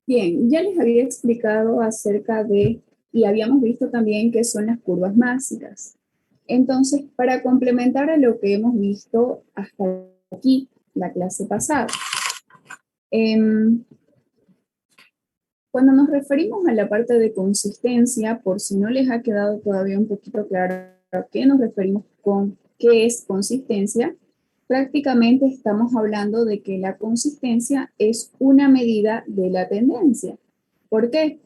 Bien, ya les había explicado acerca de, y habíamos visto también qué son las curvas máxicas. Entonces, para complementar a lo que hemos visto hasta aquí, la clase pasada, em, cuando nos referimos a la parte de consistencia, por si no les ha quedado todavía un poquito claro a qué nos referimos con qué es consistencia, prácticamente estamos hablando de que la consistencia es una medida de la tendencia. ¿Por qué?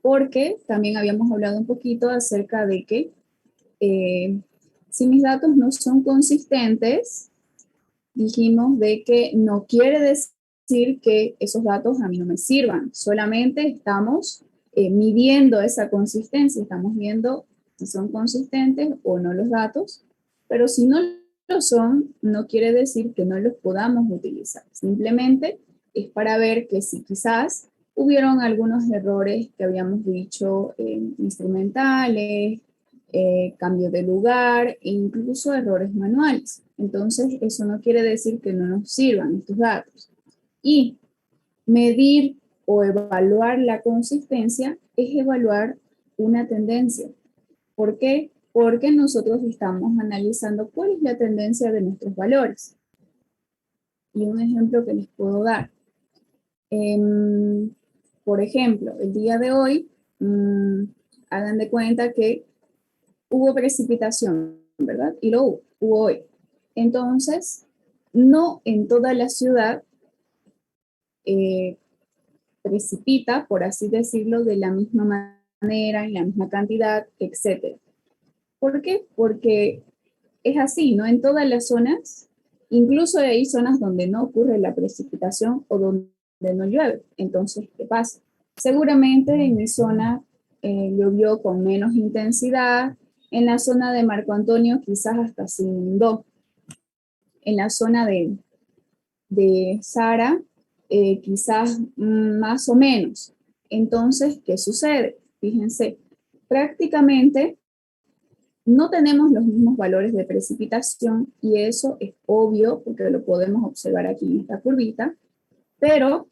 Porque también habíamos hablado un poquito acerca de que si mis datos no son consistentes, dijimos de que no quiere decir que esos datos a mí no me sirvan, solamente estamos midiendo esa consistencia, estamos viendo si son consistentes o no los datos, pero si no lo son, no quiere decir que no los podamos utilizar, simplemente es para ver que si quizás hubieron algunos errores que habíamos dicho instrumentales, cambio de lugar e incluso errores manuales. Entonces, eso no quiere decir que no nos sirvan estos datos. Y medir o evaluar la consistencia es evaluar una tendencia. ¿Por qué? Porque nosotros estamos analizando cuál es la tendencia de nuestros valores. Y un ejemplo que les puedo dar. Por ejemplo, el día de hoy, hagan de cuenta que hubo precipitación, ¿verdad? Y lo hubo hoy. Entonces, no en toda la ciudad eh, precipita, por así decirlo, de la misma manera, en la misma cantidad, etc. ¿Por qué? Porque es así, ¿no? En todas las zonas, incluso hay zonas donde no ocurre la precipitación o donde no llueve. Entonces, ¿qué pasa? Seguramente en mi zona llovió con menos intensidad, en la zona de Marco Antonio quizás hasta se inundó, en la zona de Sara quizás más o menos. Entonces, ¿qué sucede? Fíjense, prácticamente no tenemos los mismos valores de precipitación y eso es obvio porque lo podemos observar aquí en esta curvita, pero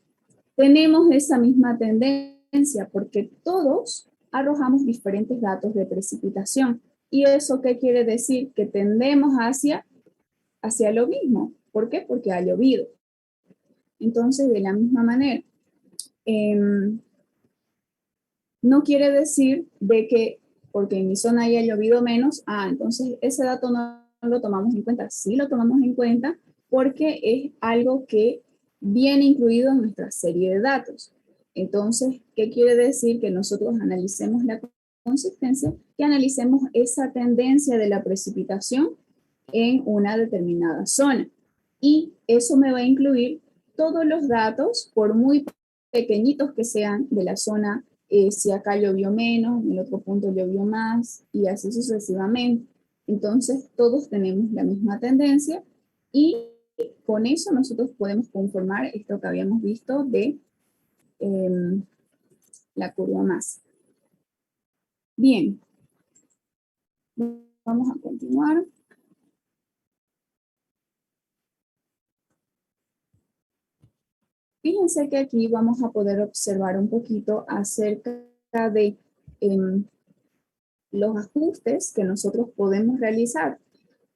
tenemos esa misma tendencia porque todos arrojamos diferentes datos de precipitación. ¿Y eso qué quiere decir? Que tendemos hacia lo mismo. ¿Por qué? Porque ha llovido. Entonces, de la misma manera, eh, no quiere decir de que porque en mi zona haya llovido menos, entonces ese dato no lo tomamos en cuenta. Sí lo tomamos en cuenta porque es algo que viene incluido en nuestra serie de datos. Entonces, ¿qué quiere decir? Que nosotros analicemos la consistencia, que analicemos esa tendencia de la precipitación en una determinada zona. Y eso me va a incluir todos los datos, por muy pequeñitos que sean, de la zona, si acá llovió menos, en el otro punto llovió más, y así sucesivamente. Entonces, todos tenemos la misma tendencia y con eso nosotros podemos conformar esto que habíamos visto de eh, la curva más. Bien, vamos a continuar. Fíjense que aquí vamos a poder observar un poquito acerca de los ajustes que nosotros podemos realizar.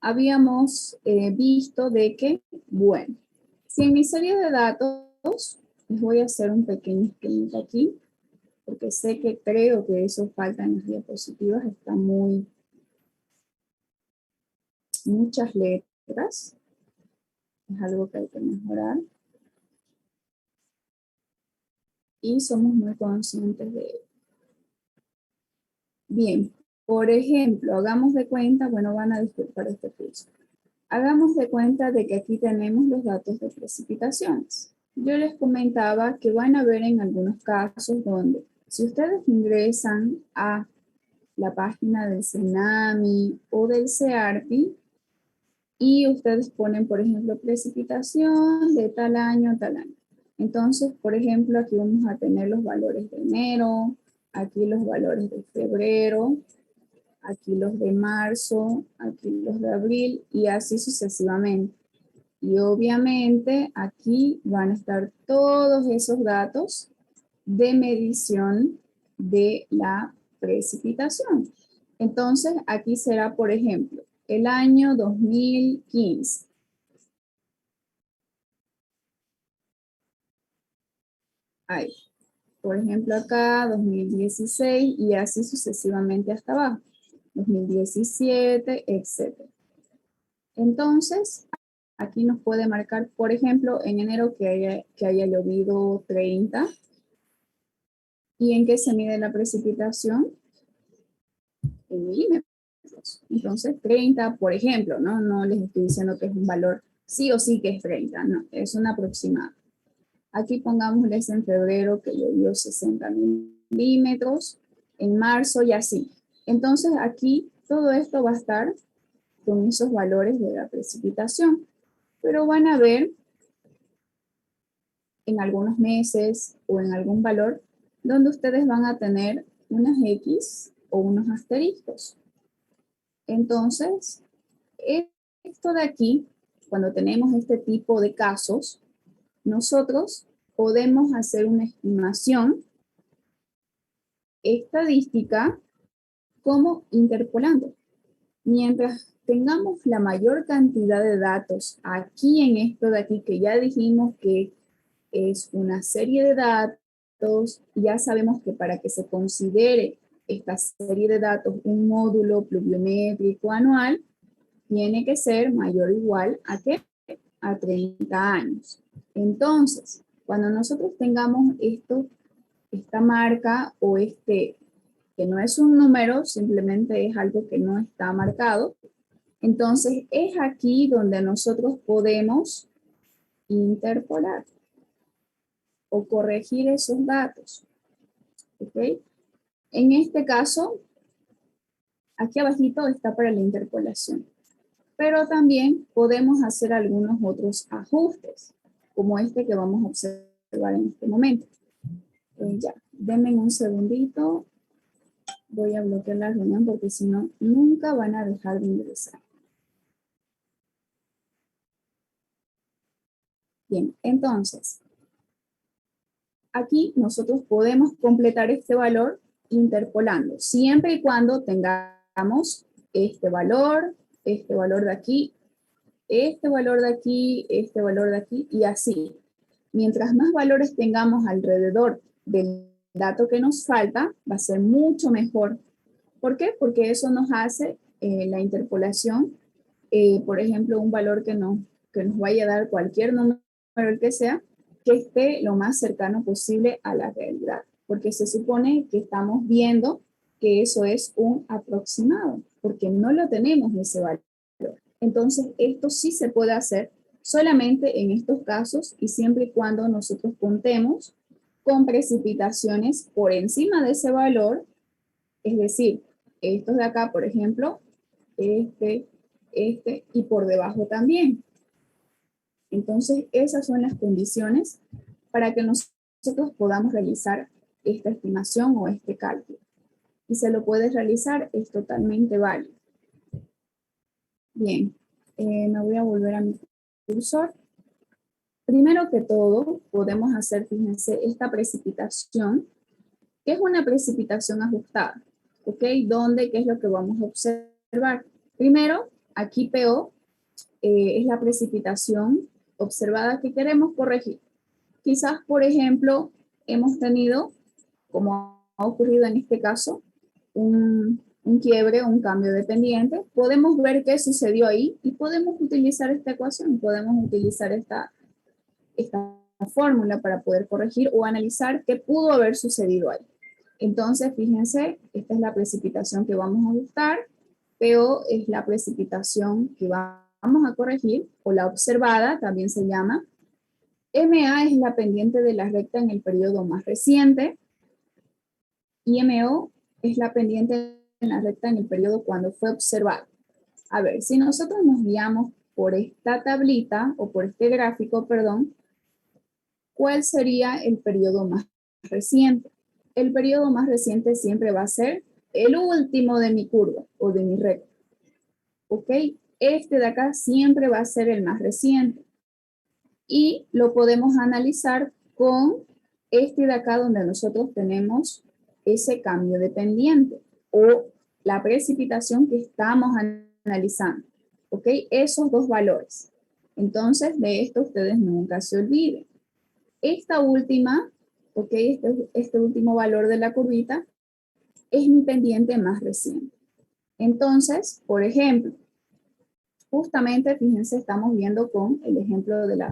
Habíamos visto de que, bueno, si en mi serie de datos, les voy a hacer un pequeño esquema aquí, porque sé que creo que eso falta en las diapositivas, están muchas letras, es algo que hay que mejorar, y somos muy conscientes de ello. Bien, por ejemplo, hagamos de cuenta, bueno, van a disculpar este curso. Hagamos de cuenta de que aquí tenemos los datos de precipitaciones. Yo les comentaba que van a ver en algunos casos donde si ustedes ingresan a la página del CENAMI o del CEARPI y ustedes ponen, por ejemplo, precipitación de tal año a tal año. Entonces, por ejemplo, aquí vamos a tener los valores de enero, aquí los valores de febrero, aquí los de marzo, aquí los de abril y así sucesivamente. Y obviamente aquí van a estar todos esos datos de medición de la precipitación. Entonces, aquí será, por ejemplo, el año 2015. Ahí. Por ejemplo, acá 2016 y así sucesivamente hasta abajo. 2017, etc. Entonces, aquí nos puede marcar, por ejemplo, en enero que haya llovido 30. ¿Y en qué se mide la precipitación? En milímetros. Entonces, 30, por ejemplo, ¿no? No les estoy diciendo que es un valor sí o sí que es 30, no, es un aproximado. Aquí pongámosles en febrero que llovió 60 milímetros, en marzo y así. Entonces, aquí todo esto va a estar con esos valores de la precipitación, pero van a ver en algunos meses o en algún valor donde ustedes van a tener unas X o unos asteriscos. Entonces, esto de aquí, cuando tenemos este tipo de casos, nosotros podemos hacer una estimación estadística como interpolando. Mientras tengamos la mayor cantidad de datos aquí en esto de aquí, que ya dijimos que es una serie de datos, ya sabemos que para que se considere esta serie de datos un módulo pluviométrico anual, tiene que ser mayor o igual a ¿qué? A 30 años. Entonces, cuando nosotros tengamos esta marca o que no es un número, simplemente es algo que no está marcado, entonces es aquí donde nosotros podemos interpolar o corregir esos datos. ¿Ok? En este caso, aquí abajito está para la interpolación. Pero también podemos hacer algunos otros ajustes, como este que vamos a observar en este momento. Ya, denme un segundito. Voy a bloquear la reunión porque si no, nunca van a dejar de ingresar. Bien, entonces, aquí nosotros podemos completar este valor interpolando, siempre y cuando tengamos este valor de aquí, este valor de aquí, este valor de aquí y así. Mientras más valores tengamos alrededor del dato que nos falta, va a ser mucho mejor. ¿Por qué? Porque eso nos hace la interpolación, por ejemplo, un valor que nos vaya a dar cualquier número, el que sea, que esté lo más cercano posible a la realidad. Porque se supone que estamos viendo que eso es un aproximado, porque no lo tenemos ese valor. Entonces, esto sí se puede hacer solamente en estos casos y siempre y cuando nosotros contemos con precipitaciones por encima de ese valor, es decir, estos de acá, por ejemplo, este, y por debajo también. Entonces, esas son las condiciones para que nosotros podamos realizar esta estimación o este cálculo. Y se lo puedes realizar, es totalmente válido. Bien, me voy a volver a mi cursor. Primero que todo, podemos hacer, fíjense, esta precipitación, que es una precipitación ajustada, ¿ok? ¿Dónde? ¿Qué es lo que vamos a observar? Primero, aquí PO es la precipitación observada que queremos corregir. Quizás, por ejemplo, hemos tenido, como ha ocurrido en este caso, un quiebre, un cambio de pendiente. Podemos ver qué sucedió ahí y podemos utilizar esta ecuación, podemos utilizar esta fórmula para poder corregir o analizar qué pudo haber sucedido ahí. Entonces, fíjense, esta es la precipitación que vamos a buscar, PO es la precipitación que vamos a corregir, o la observada, también se llama. MA es la pendiente de la recta en el periodo más reciente, y MO es la pendiente en la recta en el periodo cuando fue observado. A ver, si nosotros nos guiamos por esta tablita, o por este gráfico, perdón, ¿cuál sería el periodo más reciente? El periodo más reciente siempre va a ser el último de mi curva o de mi recta. ¿Ok? Este de acá siempre va a ser el más reciente. Y lo podemos analizar con este de acá donde nosotros tenemos ese cambio de pendiente o la precipitación que estamos analizando. ¿Ok? Esos dos valores. Entonces, de esto ustedes nunca se olviden. Esta última, ¿ok? Este último valor de la curvita es mi pendiente más reciente. Entonces, por ejemplo, justamente, fíjense, estamos viendo con el ejemplo del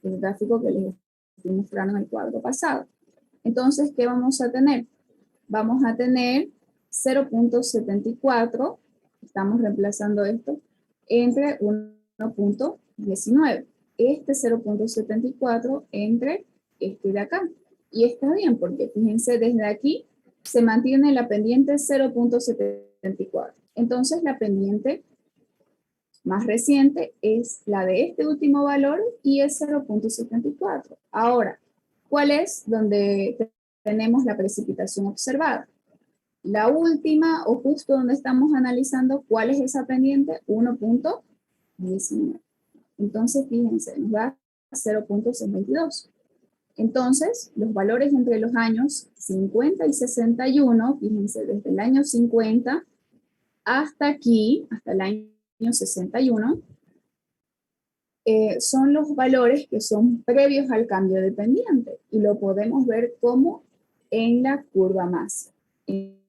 gráfico que les estoy mostrando en el cuadro pasado. Entonces, ¿qué vamos a tener? Vamos a tener 0.74, estamos reemplazando esto, entre 1.19. Este 0.74 entre este de acá. Y está bien, porque fíjense, desde aquí se mantiene la pendiente 0.74. Entonces, la pendiente más reciente es la de este último valor y es 0.74. Ahora, ¿cuál es donde tenemos la precipitación observada? La última o justo donde estamos analizando cuál es esa pendiente, 1.19. Entonces, fíjense, nos da 0.62. Entonces, los valores entre los años 50 y 61, fíjense, desde el año 50 hasta aquí, hasta el año 61, son los valores que son previos al cambio de pendiente y lo podemos ver como en la curva más.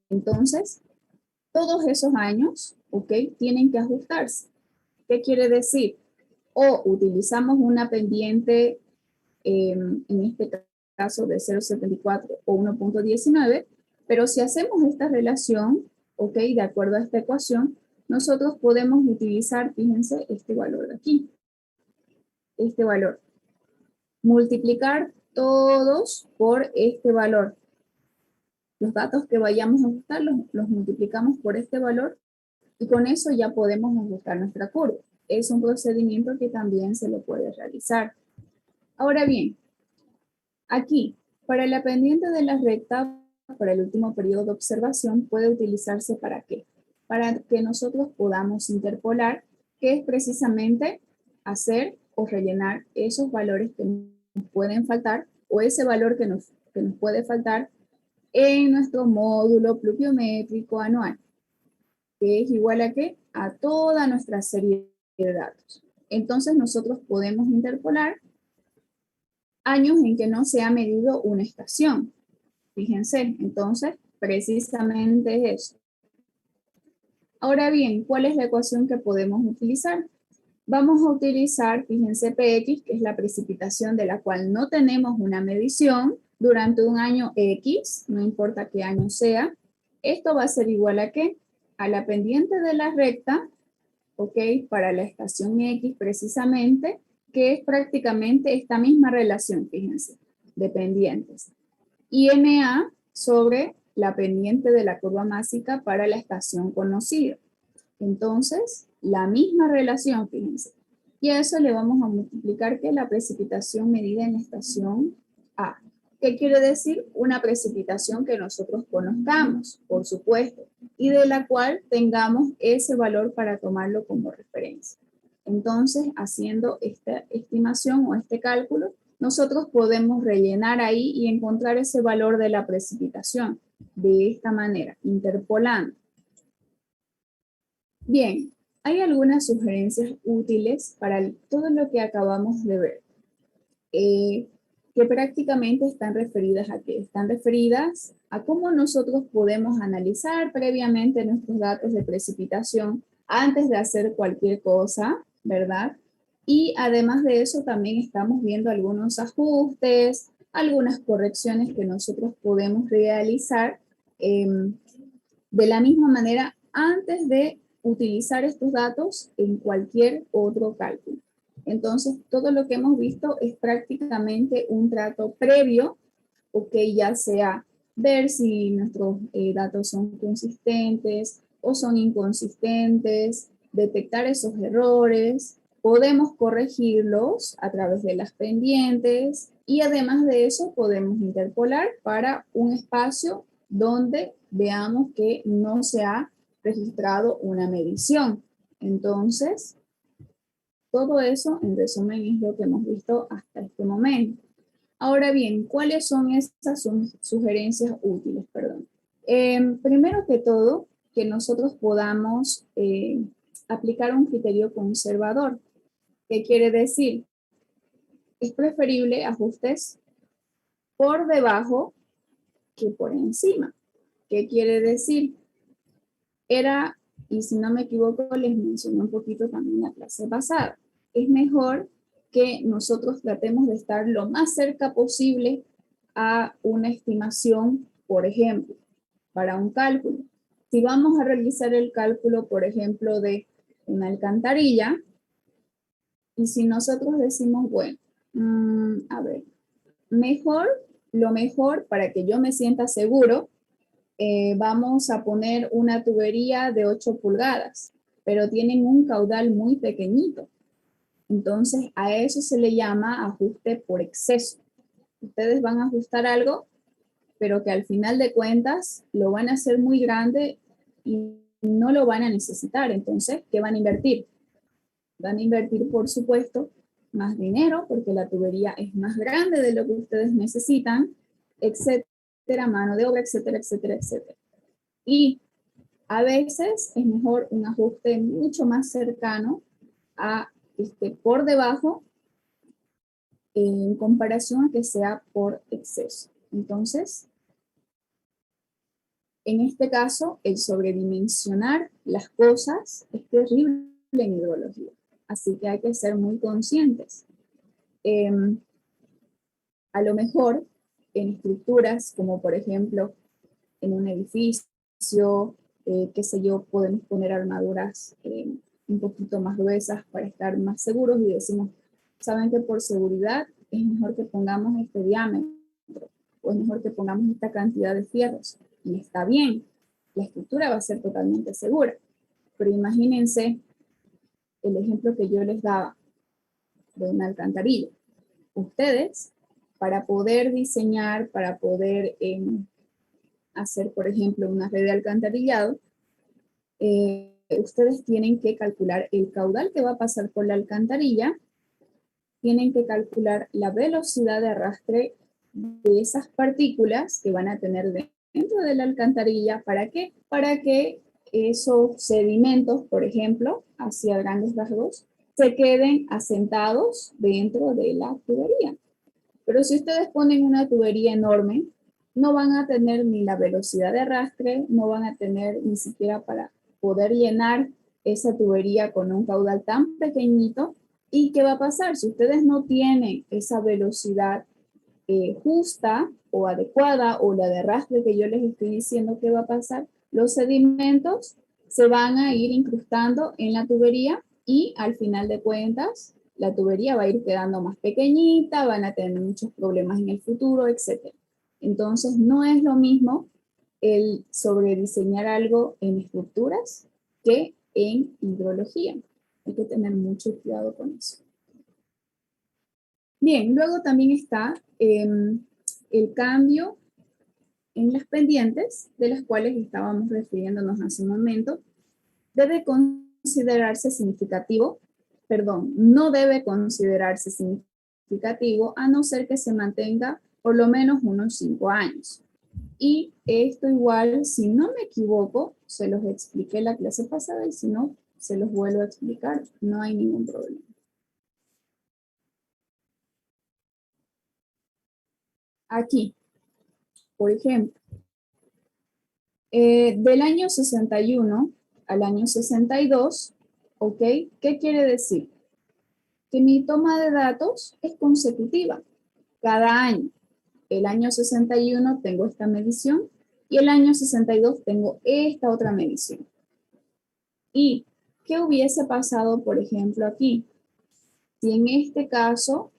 Entonces, todos esos años, ¿ok? Tienen que ajustarse. ¿Qué quiere decir? O utilizamos una pendiente, en este caso de 0.74 o 1.19, pero si hacemos esta relación, ¿ok? De acuerdo a esta ecuación, nosotros podemos utilizar, fíjense, este valor de aquí. Este valor. Multiplicar todos por este valor. Los datos que vayamos a ajustar los multiplicamos por este valor y con eso ya podemos ajustar nuestra curva. Es un procedimiento que también se lo puede realizar. Ahora bien, aquí, para la pendiente de la recta, para el último periodo de observación, puede utilizarse ¿para qué? Para que nosotros podamos interpolar, que es precisamente hacer o rellenar esos valores que nos pueden faltar o ese valor que nos puede faltar en nuestro módulo pluviométrico anual, que es igual a ¿qué? A toda nuestra serie de datos. Entonces nosotros podemos interpolar años en que no se ha medido una estación. Fíjense, entonces, precisamente es eso. Ahora bien, ¿cuál es la ecuación que podemos utilizar? Vamos a utilizar, fíjense, PX, que es la precipitación de la cual no tenemos una medición durante un año X, no importa qué año sea. Esto va a ser igual a ¿qué? A la pendiente de la recta, ¿ok? Para la estación X precisamente, que es prácticamente esta misma relación, fíjense, de pendientes. Y MA sobre la pendiente de la curva másica para la estación conocida. Entonces, la misma relación, fíjense. Y a eso le vamos a multiplicar que la precipitación medida en la estación A. ¿Qué quiere decir? Una precipitación que nosotros conozcamos, por supuesto, y de la cual tengamos ese valor para tomarlo como referencia. Entonces, haciendo esta estimación o este cálculo, nosotros podemos rellenar ahí y encontrar ese valor de la precipitación de esta manera, interpolando. Bien, hay algunas sugerencias útiles para todo lo que acabamos de ver, que prácticamente están referidas a qué? Están referidas a cómo nosotros podemos analizar previamente nuestros datos de precipitación antes de hacer cualquier cosa, ¿verdad? Y además de eso también estamos viendo algunos ajustes, algunas correcciones que nosotros podemos realizar de la misma manera antes de utilizar estos datos en cualquier otro cálculo. Entonces, todo lo que hemos visto es prácticamente un trato previo, o que ya sea ver si nuestros datos son consistentes o son inconsistentes, detectar esos errores, podemos corregirlos a través de las pendientes y además de eso podemos interpolar para un espacio donde veamos que no se ha registrado una medición. Entonces, todo eso, en resumen, es lo que hemos visto hasta este momento. Ahora bien, ¿cuáles son esas sugerencias útiles? Perdón. Primero que todo, que nosotros podamos aplicar un criterio conservador. ¿Qué quiere decir? Es preferible ajustes por debajo que por encima. ¿Qué quiere decir? Era, y si no me equivoco, les mencioné un poquito también en la clase pasada, es mejor que nosotros tratemos de estar lo más cerca posible a una estimación, por ejemplo, para un cálculo. Si vamos a realizar el cálculo, por ejemplo, de una alcantarilla, y si nosotros decimos, bueno, a ver, lo mejor para que yo me sienta seguro, vamos a poner una tubería de 8 pulgadas, pero tienen un caudal muy pequeñito. Entonces, a eso se le llama ajuste por exceso. Ustedes van a ajustar algo, pero que al final de cuentas lo van a hacer muy grande y no lo van a necesitar. Entonces, ¿qué van a invertir? Van a invertir, por supuesto, más dinero porque la tubería es más grande de lo que ustedes necesitan, etcétera, mano de obra, etcétera, etcétera, etcétera. Y a veces es mejor un ajuste mucho más cercano a por debajo en comparación a que sea por exceso. Entonces, en este caso, el sobredimensionar las cosas es terrible en hidrología. Así que hay que ser muy conscientes. A lo mejor en estructuras como por ejemplo en un edificio, qué sé yo, podemos poner armaduras un poquito más gruesas para estar más seguros y decimos, saben que por seguridad es mejor que pongamos este diámetro o es mejor que pongamos esta cantidad de fierros. Y está bien, la estructura va a ser totalmente segura. Pero imagínense el ejemplo que yo les daba de una alcantarilla. Ustedes, para poder diseñar, para poder hacer, por ejemplo, una red de alcantarillado, ustedes tienen que calcular el caudal que va a pasar por la alcantarilla, tienen que calcular la velocidad de arrastre de esas partículas que van a tener dentro de la alcantarilla. ¿Para qué? Para que esos sedimentos, por ejemplo, hacia grandes rasgos, se queden asentados dentro de la tubería. Pero si ustedes ponen una tubería enorme, no van a tener ni la velocidad de arrastre, no van a tener ni siquiera para poder llenar esa tubería con un caudal tan pequeñito. ¿Y qué va a pasar? Si ustedes no tienen esa velocidad justa o adecuada o la de arrastre que yo les estoy diciendo que va a pasar, los sedimentos se van a ir incrustando en la tubería y al final de cuentas la tubería va a ir quedando más pequeñita, van a tener muchos problemas en el futuro, etc. Entonces no es lo mismo el sobrediseñar algo en estructuras que en hidrología. Hay que tener mucho cuidado con eso. Bien, luego también está el cambio en las pendientes, de las cuales estábamos refiriéndonos hace un momento. Debe considerarse significativo, perdón, no debe considerarse significativo a no ser que se mantenga por lo menos unos 5 años. Y esto igual, si no me equivoco, se los expliqué la clase pasada y si no, se los vuelvo a explicar, no hay ningún problema. Aquí, por ejemplo, del año 61 al año 62, ¿ok? ¿Qué quiere decir? Que mi toma de datos es consecutiva. Cada año, el año 61 tengo esta medición y el año 62 tengo esta otra medición. ¿Y qué hubiese pasado, por ejemplo, aquí? Si en este caso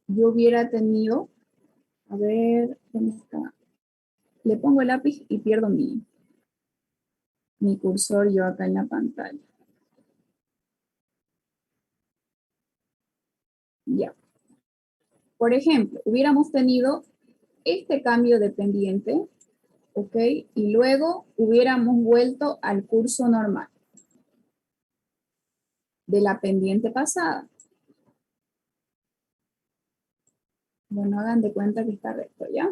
yo hubiera tenido, a ver, ¿dónde está? Le pongo el lápiz y pierdo mi cursor yo acá en la pantalla. Ya. Por ejemplo, hubiéramos tenido este cambio de pendiente, ¿ok? Y luego hubiéramos vuelto al curso normal de la pendiente pasada. Bueno, hagan de cuenta que está recto, ¿ya?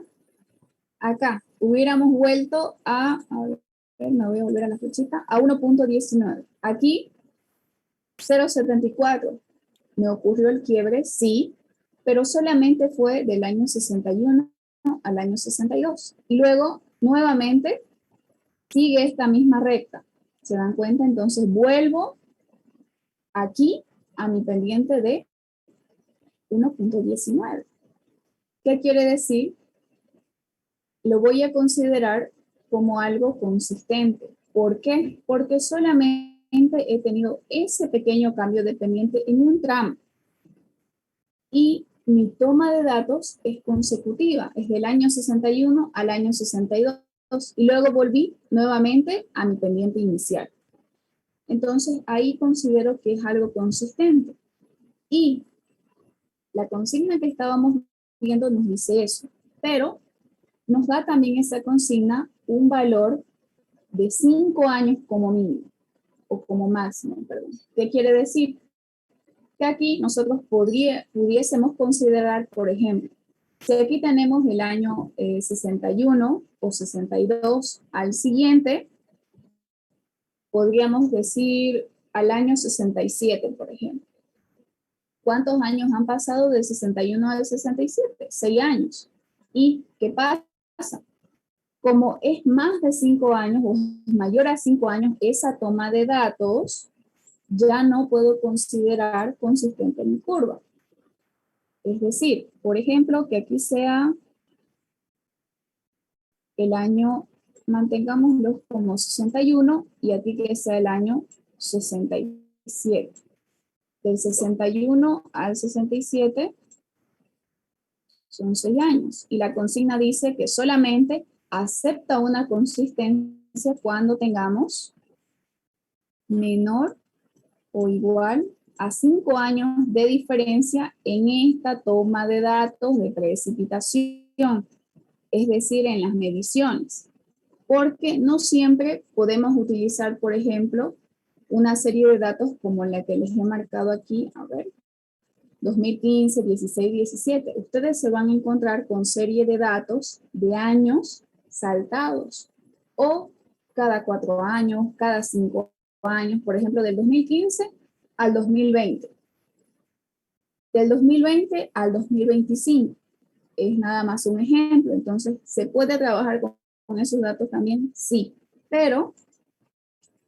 Acá, hubiéramos vuelto a ver, me voy a volver a la flechita, a 1.19. Aquí, 0.74. Me ocurrió el quiebre, sí, pero solamente fue del año 61 al año 62. Y luego, nuevamente, sigue esta misma recta. ¿Se dan cuenta? Entonces, vuelvo aquí a mi pendiente de 1.19. ¿Qué quiere decir? Lo voy a considerar como algo consistente. ¿Por qué? Porque solamente he tenido ese pequeño cambio de pendiente en un tramo. Y mi toma de datos es consecutiva, es del año 61 al año 62, y luego volví nuevamente a mi pendiente inicial. Entonces, ahí considero que es algo consistente. Y la consigna que estábamos viendo nos dice eso, pero nos da también esa consigna un valor de 5 años como mínimo, o como máximo, perdón. ¿Qué quiere decir? Que aquí nosotros pudiésemos considerar, por ejemplo, si aquí tenemos el año 61 o 62, al siguiente podríamos decir al año 67, por ejemplo. ¿Cuántos años han pasado del 61 al 67? 6 años. ¿Y qué pasa? Como es más de 5 años o es mayor a 5 años, esa toma de datos ya no puedo considerar consistente en mi curva. Es decir, por ejemplo, que aquí sea el año, mantengámoslo como 61 y aquí que sea el año 67. Del 61 al 67 son 6 años. Y la consigna dice que solamente acepta una consistencia cuando tengamos menor o igual a 5 años de diferencia en esta toma de datos de precipitación, es decir, en las mediciones. Porque no siempre podemos utilizar, por ejemplo, una serie de datos como la que les he marcado aquí, a ver, 2015, 16, 17. Ustedes se van a encontrar con serie de datos de años saltados o cada 4 años, cada 5 años, por ejemplo, del 2015 al 2020. Del 2020 al 2025. Es nada más un ejemplo. Entonces, ¿se puede trabajar con esos datos también? Sí, pero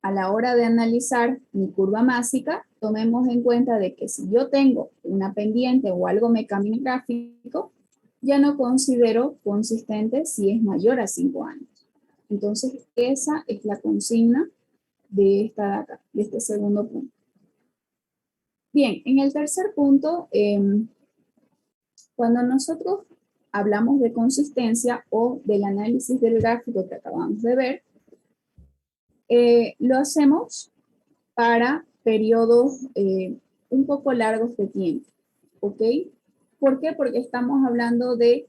a la hora de analizar mi curva másica, tomemos en cuenta de que si yo tengo una pendiente o algo me cambia en gráfico, ya no considero consistente si es mayor a 5 años. Entonces, esa es la consigna de esta data, de este segundo punto. Bien, en el tercer punto, cuando nosotros hablamos de consistencia o del análisis del gráfico que acabamos de ver, lo hacemos para periodos un poco largos de tiempo, ¿ok? ¿Por qué? Porque estamos hablando de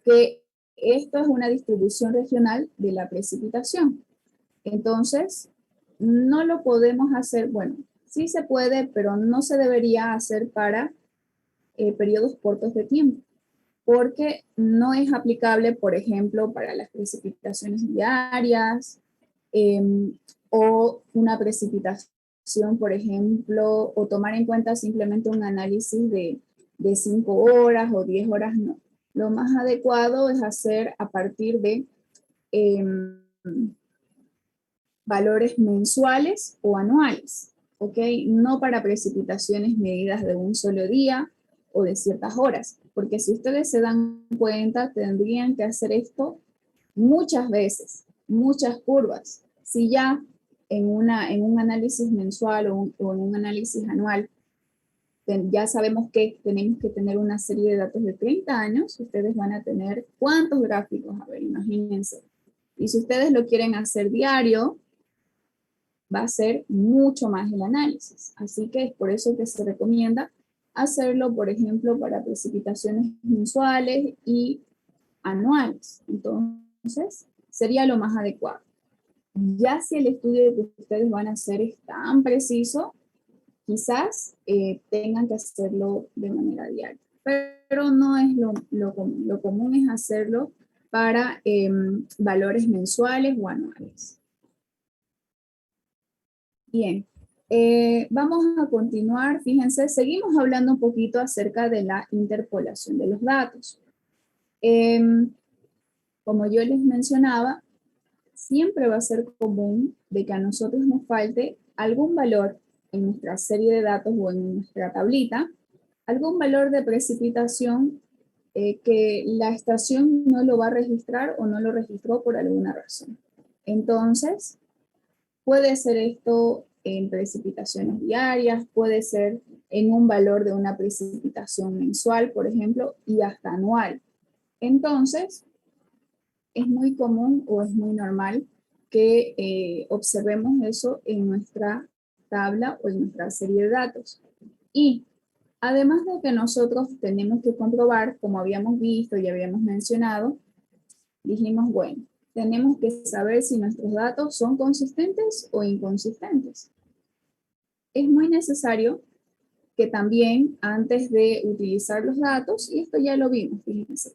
que esto es una distribución regional de la precipitación. Entonces, no lo podemos hacer, bueno, sí se puede, pero no se debería hacer para periodos cortos de tiempo, porque no es aplicable, por ejemplo, para las precipitaciones diarias o una precipitación, por ejemplo, o tomar en cuenta simplemente un análisis de 5 horas o 10 horas, no. Lo más adecuado es hacer a partir de valores mensuales o anuales, ¿ok? No para precipitaciones medidas de un solo día o de ciertas horas, porque si ustedes se dan cuenta, tendrían que hacer esto muchas veces, muchas curvas. Si ya en un análisis mensual o en un análisis anual ya sabemos que tenemos que tener una serie de datos de 30 años, ustedes van a tener ¿cuántos gráficos? A ver, imagínense. Y si ustedes lo quieren hacer diario, va a ser mucho más el análisis. Así que es por eso que se recomienda hacerlo, por ejemplo, para precipitaciones mensuales y anuales. Entonces, sería lo más adecuado. Ya si el estudio que ustedes van a hacer es tan preciso, quizás tengan que hacerlo de manera diaria. pero no es lo común. Lo común es hacerlo para valores mensuales o anuales. Bien, vamos a continuar. Fíjense, seguimos hablando un poquito acerca de la interpolación de los datos. Como yo les mencionaba, siempre va a ser común de que a nosotros nos falte algún valor en nuestra serie de datos o en nuestra tablita, algún valor de precipitación que la estación no lo va a registrar o no lo registró por alguna razón. Entonces, puede ser esto en precipitaciones diarias, puede ser en un valor de una precipitación mensual, por ejemplo, y hasta anual. Entonces, es muy común o es muy normal que observemos eso en nuestra tabla o en nuestra serie de datos. Y además de que nosotros tenemos que comprobar, como habíamos visto y habíamos mencionado, dijimos, bueno, tenemos que saber si nuestros datos son consistentes o inconsistentes. Es muy necesario que también antes de utilizar los datos, y esto ya lo vimos, fíjense,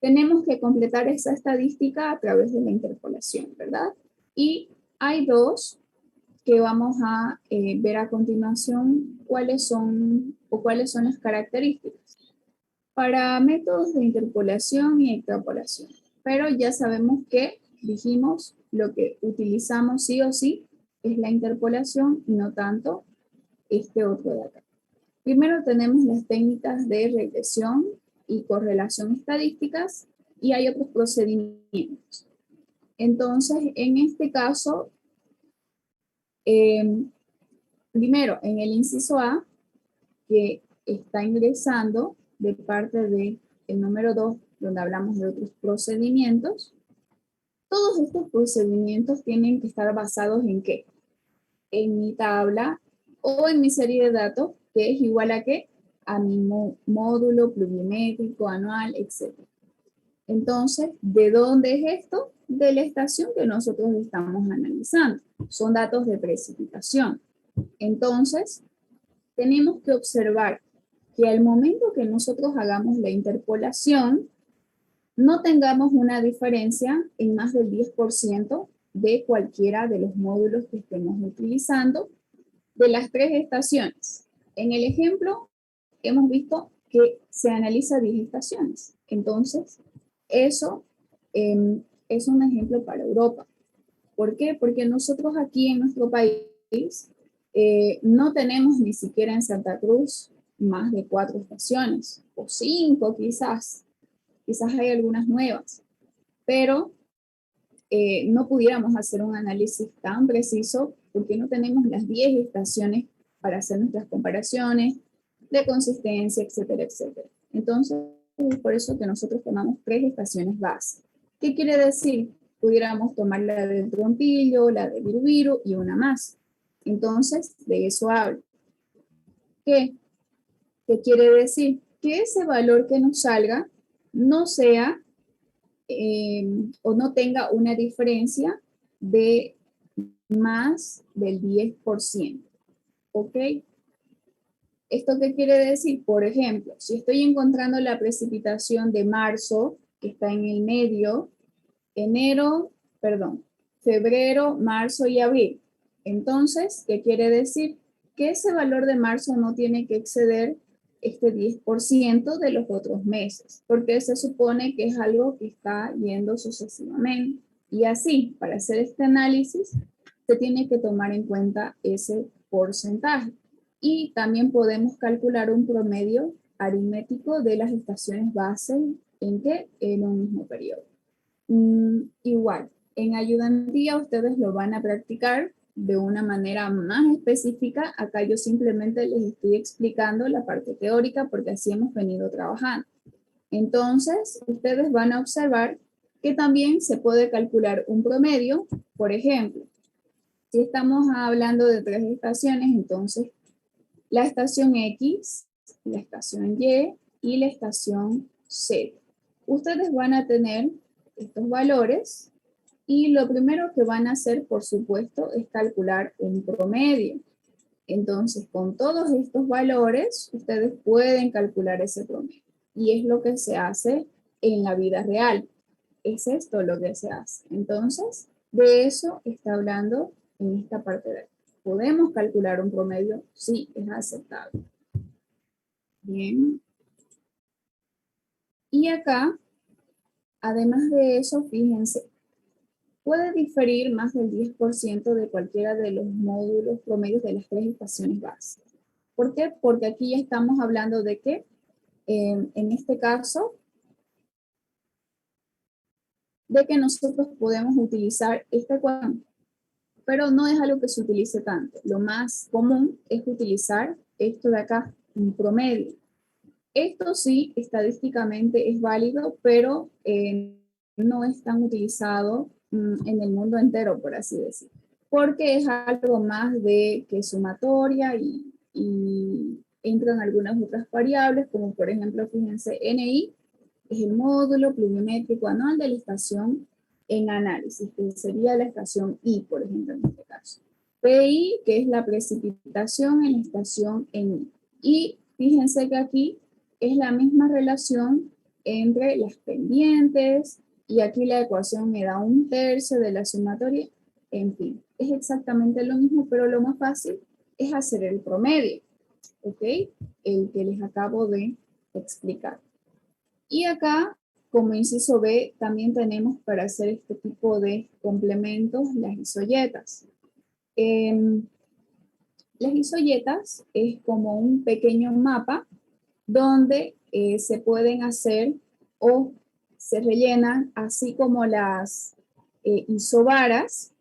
tenemos que completar esa estadística a través de la interpolación, ¿verdad? Y hay dos que vamos a ver a continuación cuáles son las características para métodos de interpolación y extrapolación. Pero ya sabemos que dijimos lo que utilizamos sí o sí es la interpolación y no tanto este otro de acá. Primero tenemos las técnicas de regresión y correlación estadísticas y hay otros procedimientos. Entonces, en este caso, primero, en el inciso A, que está ingresando de parte del número 2, donde hablamos de otros procedimientos, todos estos procedimientos tienen que estar basados en ¿qué? En mi tabla o en mi serie de datos, que es igual a ¿qué? A mi módulo pluviométrico, anual, etc. Entonces, ¿de dónde es esto? De la estación que nosotros estamos analizando. Son datos de precipitación. Entonces, tenemos que observar que al momento que nosotros hagamos la interpolación, no tengamos una diferencia en más del 10% de cualquiera de los módulos que estemos utilizando de las 3 estaciones. En el ejemplo, hemos visto que se analiza 10 estaciones. Entonces, eso es un ejemplo para Europa. ¿Por qué? Porque nosotros aquí en nuestro país no tenemos ni siquiera en Santa Cruz más de 4 estaciones, o 5 quizás hay algunas nuevas, pero no pudiéramos hacer un análisis tan preciso porque no tenemos las 10 estaciones para hacer nuestras comparaciones de consistencia, etcétera, etcétera. Entonces, es por eso que nosotros tomamos 3 estaciones base. ¿Qué quiere decir? Pudiéramos tomar la del Trompillo, la de Virubiru y una más. Entonces, de eso hablo. ¿Qué quiere decir? Que ese valor que nos salga no sea o no tenga una diferencia de más del 10%. ¿Ok? ¿Esto qué quiere decir? Por ejemplo, si estoy encontrando la precipitación de marzo, que está en el medio, febrero, marzo y abril. Entonces, ¿qué quiere decir? Que ese valor de marzo no tiene que exceder este 10% de los otros meses, porque se supone que es algo que está yendo sucesivamente. Y así, para hacer este análisis, se tiene que tomar en cuenta ese porcentaje. Y también podemos calcular un promedio aritmético de las estaciones base en un mismo periodo. Igual, en ayudantía ustedes lo van a practicar de una manera más específica. Acá yo simplemente les estoy explicando la parte teórica porque así hemos venido trabajando. Entonces, ustedes van a observar que también se puede calcular un promedio. Por ejemplo, si estamos hablando de 3 estaciones, entonces la estación X, la estación Y y la estación Z. Ustedes van a tener estos valores y lo primero que van a hacer, por supuesto, es calcular un promedio. Entonces, con todos estos valores, ustedes pueden calcular ese promedio. y es lo que se hace en la vida real. Es esto lo que se hace. Entonces, de eso está hablando en esta parte de aquí. ¿Podemos calcular un promedio? Sí, es aceptable. Bien. Y acá, además de eso, fíjense, puede diferir más del 10% de cualquiera de los módulos promedios de las tres estaciones básicas. ¿Por qué? Porque aquí ya estamos hablando de que, en este caso, de que nosotros podemos utilizar esta ecuación, pero no es algo que se utilice tanto. Lo más común es utilizar esto de acá, un promedio. Esto sí, estadísticamente es válido, pero no es tan utilizado en el mundo entero, por así decir, porque es algo más de que sumatoria y entran algunas otras variables, como por ejemplo, fíjense, NI es el módulo pluviométrico anual de la estación en análisis, que sería la estación I, por ejemplo, en este caso. PI, que es la precipitación en la estación en I. Y fíjense que aquí es la misma relación entre las pendientes, y aquí la ecuación me da 1/3 de la sumatoria. En fin, es exactamente lo mismo, pero lo más fácil es hacer el promedio, ¿ok? El que les acabo de explicar. Y acá, como inciso B, también tenemos para hacer este tipo de complementos las isoyetas. Las isoyetas es como un pequeño mapa donde se pueden hacer o se rellenan, así como las isobaras,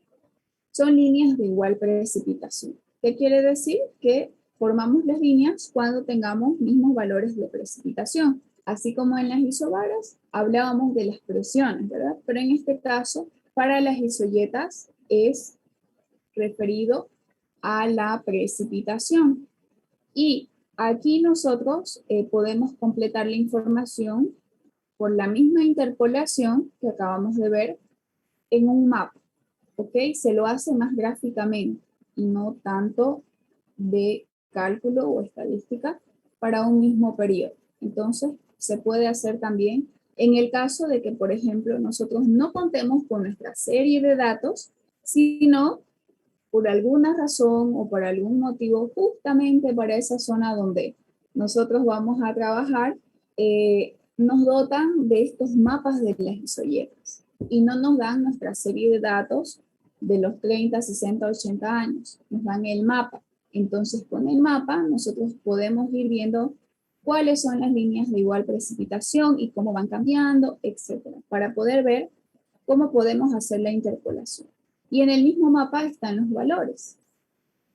son líneas de igual precipitación. ¿Qué quiere decir? Que formamos las líneas cuando tengamos mismos valores de precipitación. Así como en las isobaras hablábamos de las presiones, ¿verdad? Pero en este caso, para las isoyetas es referido a la precipitación. Y aquí nosotros podemos completar la información por la misma interpolación que acabamos de ver en un mapa, ¿ok? Se lo hace más gráficamente y no tanto de cálculo o estadística para un mismo periodo. Entonces, se puede hacer también en el caso de que, por ejemplo, nosotros no contemos con nuestra serie de datos, sino por alguna razón o por algún motivo, justamente para esa zona donde nosotros vamos a trabajar, nos dotan de estos mapas de las isoyetas y no nos dan nuestra serie de datos de los 30, 60, 80 años, nos dan el mapa. Entonces, con el mapa nosotros podemos ir viendo cuáles son las líneas de igual precipitación y cómo van cambiando, etcétera, para poder ver cómo podemos hacer la interpolación. Y en el mismo mapa están los valores.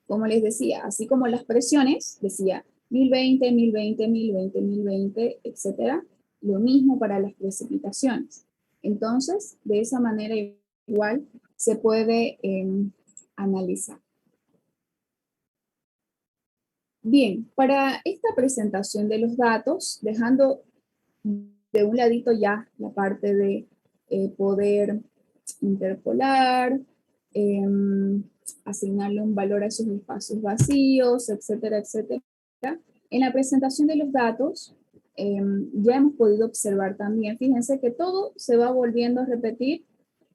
Como les decía, así como las presiones, decía 1020, 1020, 1020, 1020, etcétera. Lo mismo para las precipitaciones. Entonces, de esa manera igual se puede analizar. Bien, para esta presentación de los datos, dejando de un ladito ya la parte de poder interpolar, eh, asignarle un valor a esos espacios vacíos, etcétera, etcétera. En la presentación de los datos, ya hemos podido observar también, fíjense que todo se va volviendo a repetir,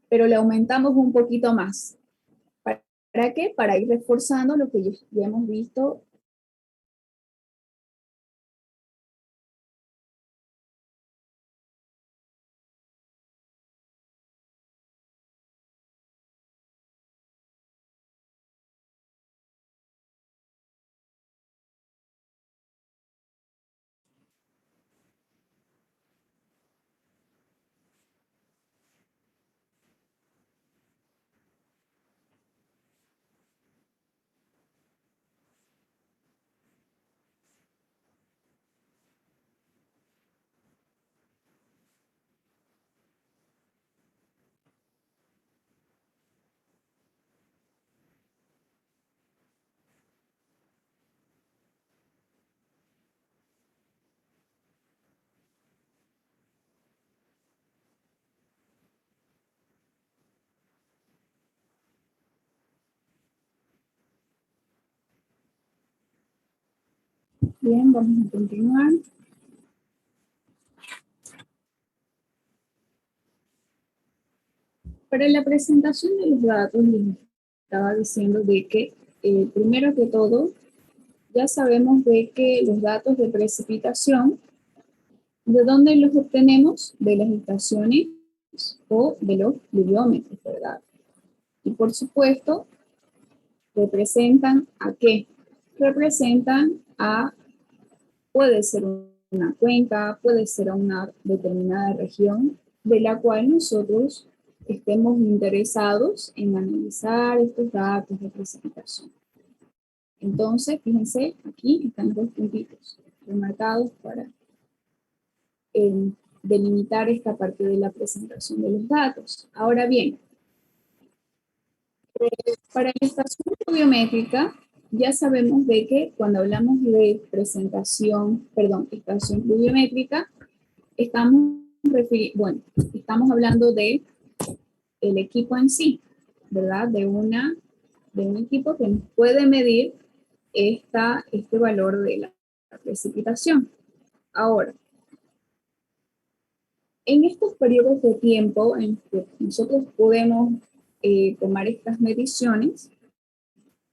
pero le aumentamos un poquito más. ¿Para qué? Para ir reforzando lo que ya hemos visto. Bien, vamos a continuar. Para la presentación de los datos, les estaba diciendo de que, primero que todo, ya sabemos de que los datos de precipitación, ¿de dónde los obtenemos? De las estaciones o de los pluviómetros, ¿verdad? Y por supuesto, ¿representan a qué? Representan a, puede ser una cuenca, puede ser a una determinada región de la cual nosotros estemos interesados en analizar estos datos de precipitación. Entonces, fíjense, aquí están dos puntitos remarcados para delimitar esta parte de la presentación de los datos. Ahora bien, para la estación pluviométrica, ya sabemos de que cuando hablamos de estación pluviométrica, estamos hablando de el equipo en sí, ¿verdad? De un equipo que nos puede medir este valor de la precipitación. Ahora, en estos periodos de tiempo en que nosotros podemos tomar estas mediciones,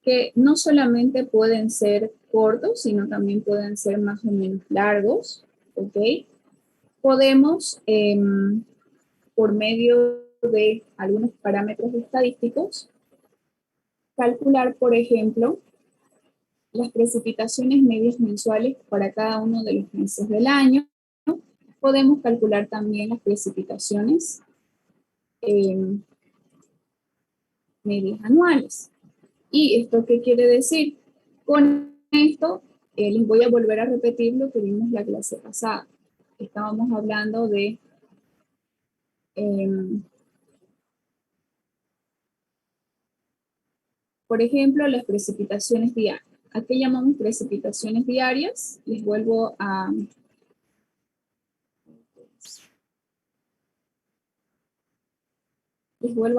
que no solamente pueden ser cortos, sino también pueden ser más o menos largos, ¿ok? Podemos, por medio de algunos parámetros estadísticos, calcular, por ejemplo, las precipitaciones medias mensuales para cada uno de los meses del año. Podemos calcular también las precipitaciones medias anuales. ¿Y esto qué quiere decir? Con esto, les voy a volver a repetir lo que vimos la clase pasada. Estábamos hablando de por ejemplo, las precipitaciones diarias. ¿A qué llamamos precipitaciones diarias? Les vuelvo a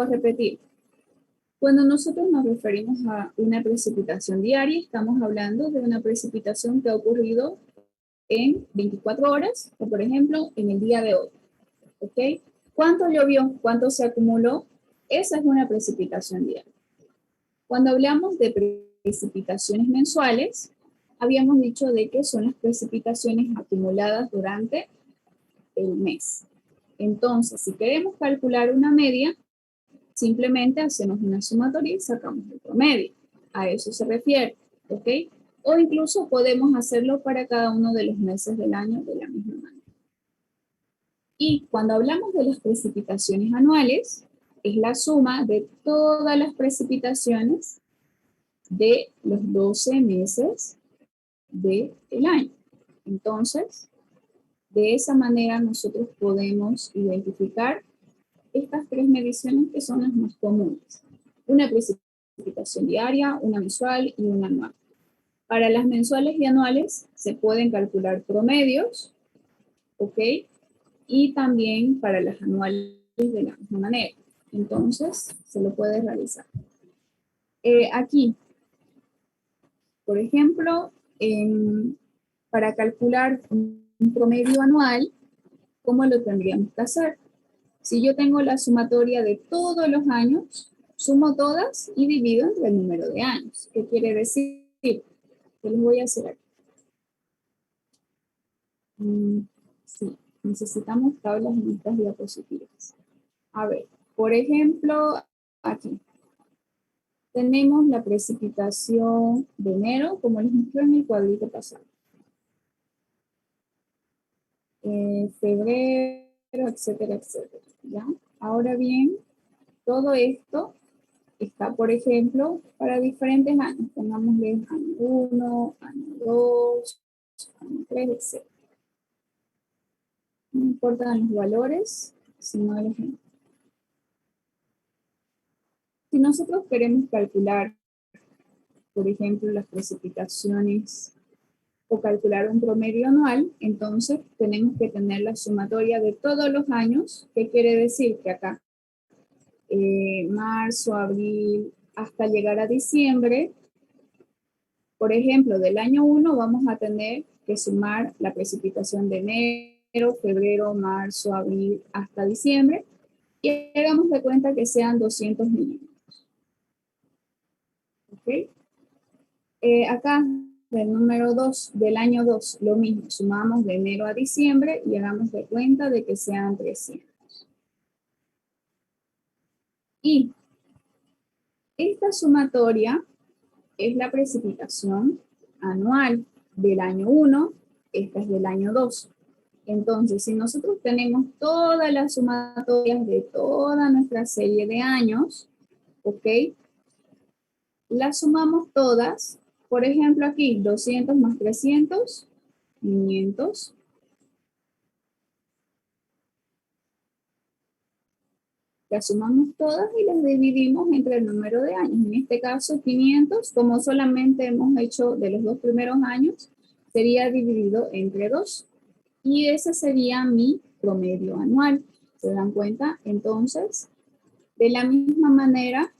repetir. Cuando nosotros nos referimos a una precipitación diaria, estamos hablando de una precipitación que ha ocurrido en 24 horas, o por ejemplo, en el día de hoy. ¿Ok? ¿Cuánto llovió? ¿Cuánto se acumuló? Esa es una precipitación diaria. Cuando hablamos de precipitaciones mensuales, habíamos dicho de que son las precipitaciones acumuladas durante el mes. Entonces, si queremos calcular una media, simplemente hacemos una sumatoria y sacamos el promedio. A eso se refiere, ¿ok? O incluso podemos hacerlo para cada uno de los meses del año de la misma manera. Y cuando hablamos de las precipitaciones anuales, es la suma de todas las precipitaciones de los 12 meses del año. Entonces, de esa manera nosotros podemos identificar estas tres mediciones que son las más comunes. Una precipitación diaria, una mensual y una anual. Para las mensuales y anuales se pueden calcular promedios, ¿ok? Y también para las anuales de la misma manera. Entonces, se lo puede realizar. Aquí, por ejemplo, para calcular un promedio anual, ¿cómo lo tendríamos que hacer? Si yo tengo la sumatoria de todos los años, sumo todas y divido entre el número de años. ¿Qué quiere decir? ¿Qué les voy a hacer aquí? Sí, necesitamos tablas en estas diapositivas. A ver, por ejemplo, aquí tenemos la precipitación de enero, como les mostré en el cuadrito pasado. Febrero, etcétera, etcétera. ¿Ya? Ahora bien, todo esto está, por ejemplo, para diferentes años. Pongámosle año 1, año 2, año 3, etc. No importan los valores, sino el ejemplo. Si nosotros queremos calcular, por ejemplo, las precipitaciones o calcular un promedio anual, entonces tenemos que tener la sumatoria de todos los años. ¿Qué quiere decir? Que acá, marzo, abril, hasta llegar a diciembre, por ejemplo, del año 1 vamos a tener que sumar la precipitación de enero, febrero, marzo, abril, hasta diciembre. y hagamos de cuenta que sean 200 milímetros. ¿Ok? Acá, del número 2, del año 2, lo mismo, sumamos de enero a diciembre y hagamos de cuenta de que sean 300. Y esta sumatoria es la precipitación anual del año 1, esta es del año 2. Entonces, si nosotros tenemos todas las sumatorias de toda nuestra serie de años, ¿ok? Las sumamos todas. Por ejemplo, aquí 200 más 300, 500. Las sumamos todas y las dividimos entre el número de años. En este caso, 500, como solamente hemos hecho de los 2 primeros años, sería dividido entre 2. Y ese sería mi promedio anual. ¿Se dan cuenta? Entonces, de la misma manera,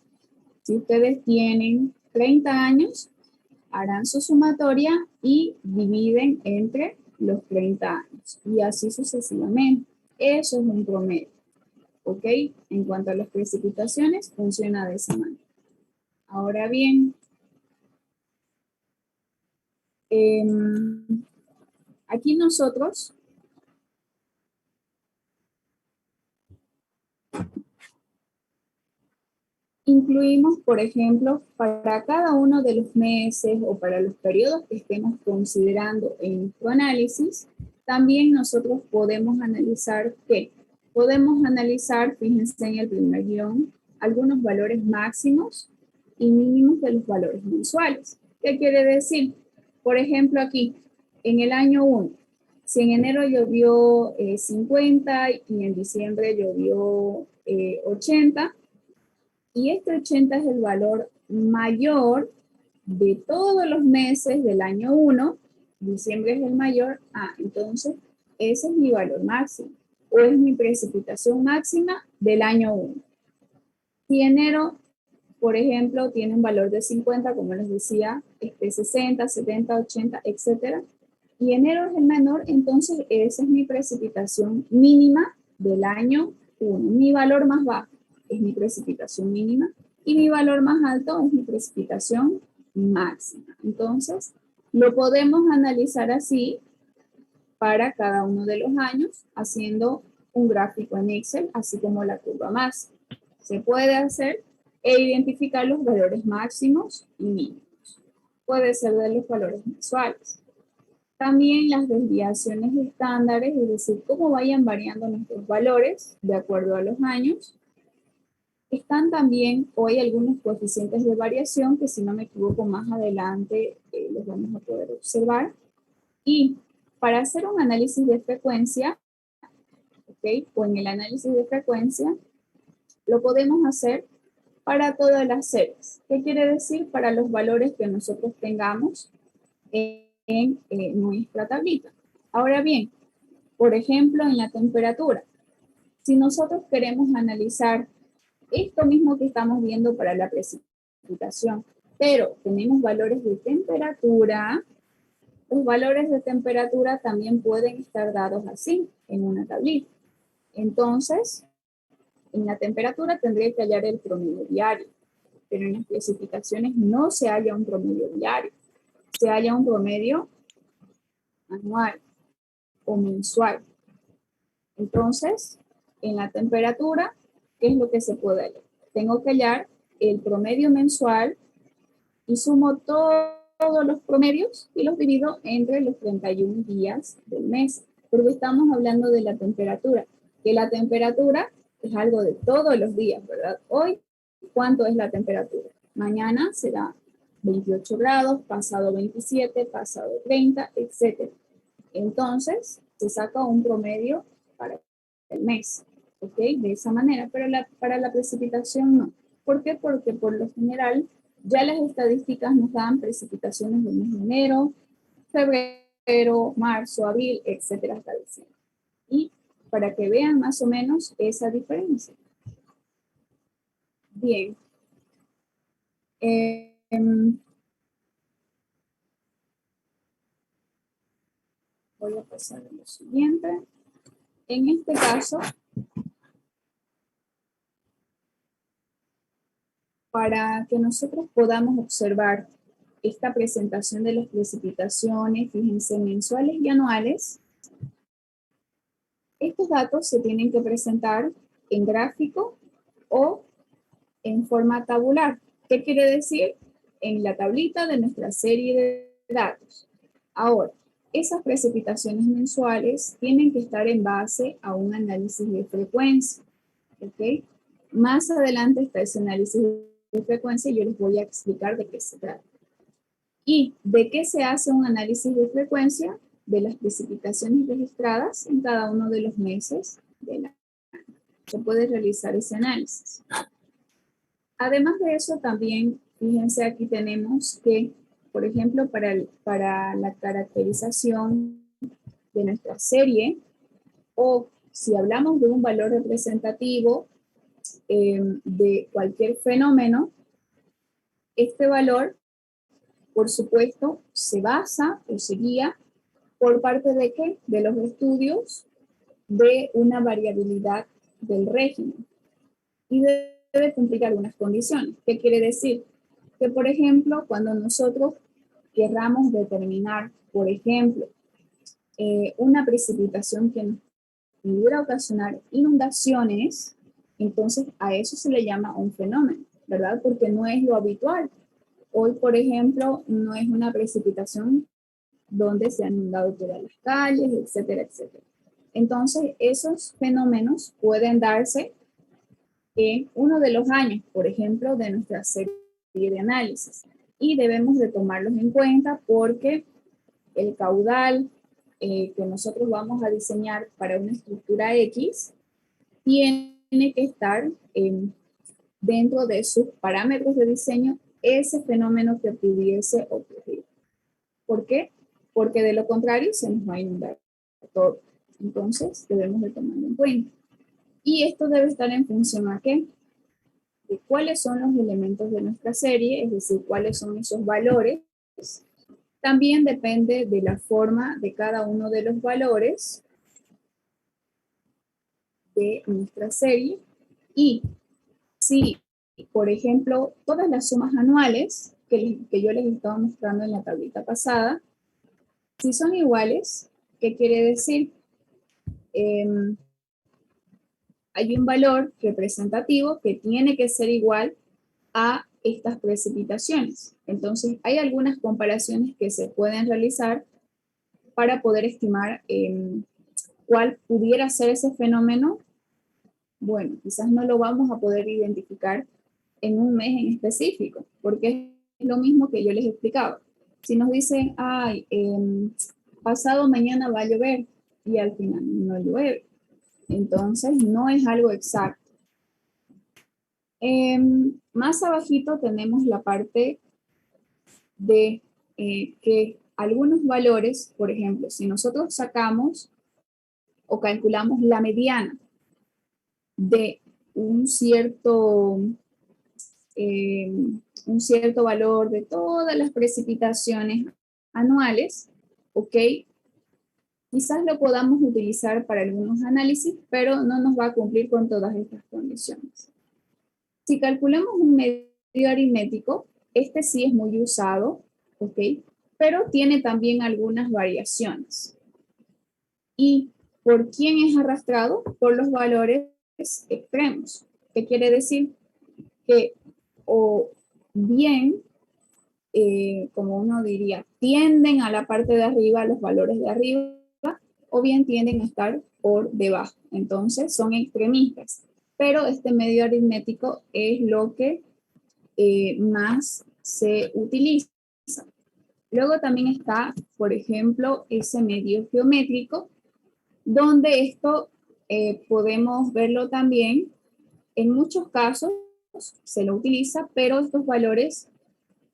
si ustedes tienen 30 años, harán su sumatoria y dividen entre los 30 años. Y así sucesivamente. Eso es un promedio. ¿Ok? En cuanto a las precipitaciones, funciona de esa manera. Ahora bien, aquí nosotros incluimos, por ejemplo, para cada uno de los meses o para los periodos que estemos considerando en nuestro análisis, también nosotros podemos analizar ¿qué? Podemos analizar, fíjense en el primer guión, algunos valores máximos y mínimos de los valores mensuales. ¿Qué quiere decir? Por ejemplo, aquí, en el año 1, si en enero llovió 50 y en diciembre llovió 80, y este 80 es el valor mayor de todos los meses del año 1, diciembre es el mayor, entonces ese es mi valor máximo, o es mi precipitación máxima del año 1. Si enero, por ejemplo, tiene un valor de 50, como les decía, 60, 70, 80, etcétera, y enero es el menor, entonces esa es mi precipitación mínima del año 1, mi valor más bajo es mi precipitación mínima y mi valor más alto es mi precipitación máxima. Entonces, lo podemos analizar así para cada uno de los años, haciendo un gráfico en Excel, así como la curva máxima. Se puede hacer e identificar los valores máximos y mínimos. Puede ser de los valores mensuales. También las desviaciones estándares, es decir, cómo vayan variando nuestros valores de acuerdo a los años. Están también hoy algunos coeficientes de variación que, si no me equivoco, más adelante los vamos a poder observar. Y para hacer un análisis de frecuencia, ¿ok? O en el análisis de frecuencia, lo podemos hacer para todas las series. ¿Qué quiere decir? Para los valores que nosotros tengamos en nuestra tablita. Ahora bien, por ejemplo, en la temperatura. Si nosotros queremos analizar esto mismo que estamos viendo para la precipitación, pero tenemos valores de temperatura, los valores de temperatura también pueden estar dados así, en una tablita. Entonces, en la temperatura tendría que hallar el promedio diario, pero en las precipitaciones no se halla un promedio diario, se halla un promedio anual o mensual. Entonces, en la temperatura, ¿qué es lo que se puede hallar? Tengo que hallar el promedio mensual y sumo todos los promedios y los divido entre los 31 días del mes, porque estamos hablando de la temperatura, que la temperatura es algo de todos los días, ¿verdad? Hoy, ¿cuánto es la temperatura? Mañana será 28 grados, pasado 27, pasado 30, etc. Entonces, se saca un promedio para el mes, ¿ok? De esa manera, pero para la precipitación no. ¿Por qué? Porque por lo general ya las estadísticas nos dan precipitaciones del mes de enero, febrero, marzo, abril, etcétera, hasta diciembre. Y para que vean más o menos esa diferencia. Bien. Voy a pasar a lo siguiente. En este caso, para que nosotros podamos observar esta presentación de las precipitaciones, fíjense, mensuales y anuales, estos datos se tienen que presentar en gráfico o en forma tabular. ¿Qué quiere decir? En la tablita de nuestra serie de datos. Ahora, esas precipitaciones mensuales tienen que estar en base a un análisis de frecuencia. ¿Ok? Más adelante está ese análisis de frecuencia y yo les voy a explicar de qué se trata. ¿Y de qué se hace un análisis de frecuencia? De las precipitaciones registradas en cada uno de los meses del año. Se puede realizar ese análisis. Además de eso, también, fíjense, aquí tenemos que, por ejemplo, para la caracterización de nuestra serie, o si hablamos de un valor representativo de cualquier fenómeno, este valor, por supuesto, se basa o se guía por parte de qué? De los estudios de una variabilidad del régimen. Y debe cumplir algunas condiciones. ¿Qué quiere decir? Que, por ejemplo, cuando nosotros querramos determinar, por ejemplo, una precipitación que nos pudiera ocasionar inundaciones, entonces a eso se le llama un fenómeno, ¿verdad? Porque no es lo habitual. Hoy, por ejemplo, no es una precipitación donde se han inundado todas las calles, etcétera, etcétera. Entonces, esos fenómenos pueden darse en uno de los años, por ejemplo, de nuestra serie de análisis. Y debemos de tomarlos en cuenta porque el caudal que nosotros vamos a diseñar para una estructura X tiene que estar dentro de sus parámetros de diseño ese fenómeno que pudiese ocurrir. ¿Por qué? Porque de lo contrario se nos va a inundar todo. Entonces debemos de tomarlo en cuenta. Y esto debe estar en función a qué? De cuáles son los elementos de nuestra serie, es decir, cuáles son esos valores. También depende de la forma de cada uno de los valores de nuestra serie. Y si, por ejemplo, todas las sumas anuales que yo les estaba mostrando en la tablita pasada, si son iguales, ¿qué quiere decir? Hay un valor representativo que tiene que ser igual a estas precipitaciones. Entonces, hay algunas comparaciones que se pueden realizar para poder estimar cuál pudiera ser ese fenómeno. Bueno, quizás no lo vamos a poder identificar en un mes en específico, porque es lo mismo que yo les explicaba. Si nos dicen, ay, pasado mañana va a llover y al final no llueve, entonces no es algo exacto. Más abajito tenemos la parte de que algunos valores, por ejemplo, si nosotros sacamos o calculamos la mediana de eh, un cierto valor de todas las precipitaciones anuales, ¿ok? Quizás lo podamos utilizar para algunos análisis, pero no nos va a cumplir con todas estas condiciones. Si calculamos un medio aritmético, este sí es muy usado, ¿ok? Pero tiene también algunas variaciones. ¿Y por quién es arrastrado? Por los valores extremos. ¿Qué quiere decir? Que o bien, como uno diría, tienden a la parte de arriba, los valores de arriba, o bien tienden a estar por debajo. Entonces son extremistas. Pero este medio aritmético es lo que más se utiliza. Luego también está, por ejemplo, ese medio geométrico, donde esto podemos verlo también. En muchos casos se lo utiliza, pero estos valores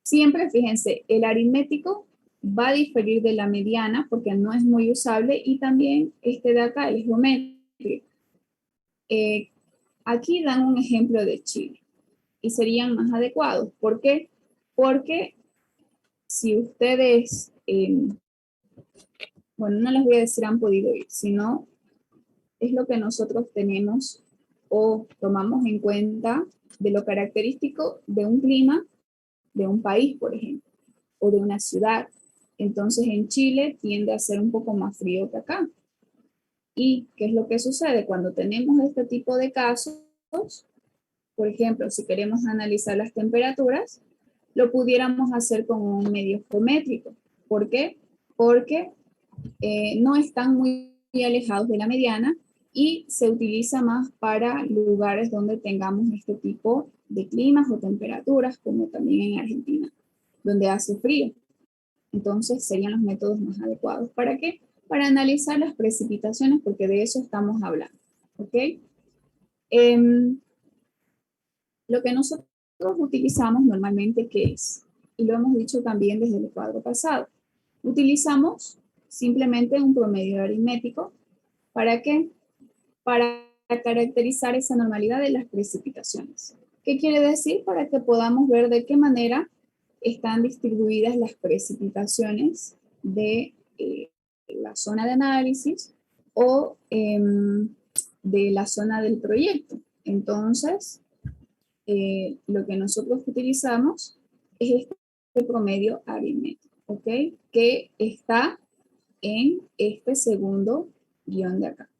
siempre, fíjense, el aritmético va a diferir de la mediana porque no es muy usable y también este de acá, el geométrico. Aquí dan un ejemplo de Chile y serían más adecuados. ¿Por qué? Porque si ustedes, bueno, no les voy a decir han podido ir, sino es lo que nosotros tenemos o tomamos en cuenta de lo característico de un clima de un país, por ejemplo, o de una ciudad. Entonces en Chile tiende a ser un poco más frío que acá. ¿Y qué es lo que sucede? Cuando tenemos este tipo de casos, por ejemplo, si queremos analizar las temperaturas, lo pudiéramos hacer con un medio geométrico. ¿Por qué? Porque no están muy alejados de la mediana y se utiliza más para lugares donde tengamos este tipo de climas o temperaturas, como también en Argentina, donde hace frío. Entonces serían los métodos más adecuados. ¿Para qué? Para analizar las precipitaciones, porque de eso estamos hablando. ¿Ok? Lo que nosotros utilizamos normalmente, ¿qué es? Y lo hemos dicho también desde el cuadro pasado. Utilizamos simplemente un promedio aritmético. ¿Para qué? Para caracterizar esa normalidad de las precipitaciones. ¿Qué quiere decir? Para que podamos ver de qué manera están distribuidas las precipitaciones de la zona de análisis o de la zona del proyecto. Entonces, lo que nosotros utilizamos es este promedio aritmético, ¿ok? Que está en este segundo guión de acá.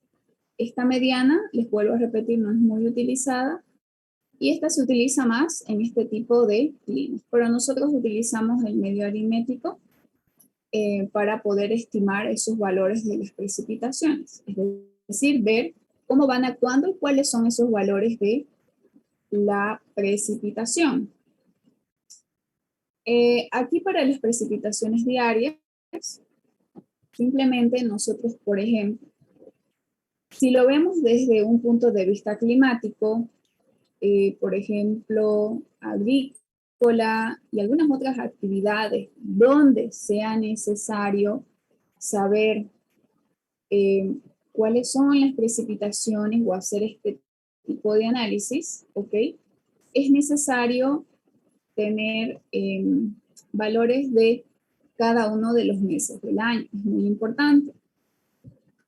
Esta mediana, les vuelvo a repetir, no es muy utilizada y esta se utiliza más en este tipo de climas. Pero nosotros utilizamos el medio aritmético para poder estimar esos valores de las precipitaciones. Es decir, ver cómo van actuando y cuáles son esos valores de la precipitación. Aquí para las precipitaciones diarias, simplemente nosotros, por ejemplo, si lo vemos desde un punto de vista climático, por ejemplo, agrícola y algunas otras actividades donde sea necesario saber cuáles son las precipitaciones o hacer este tipo de análisis, ¿ok? Es necesario tener valores de cada uno de los meses del año. Es muy importante.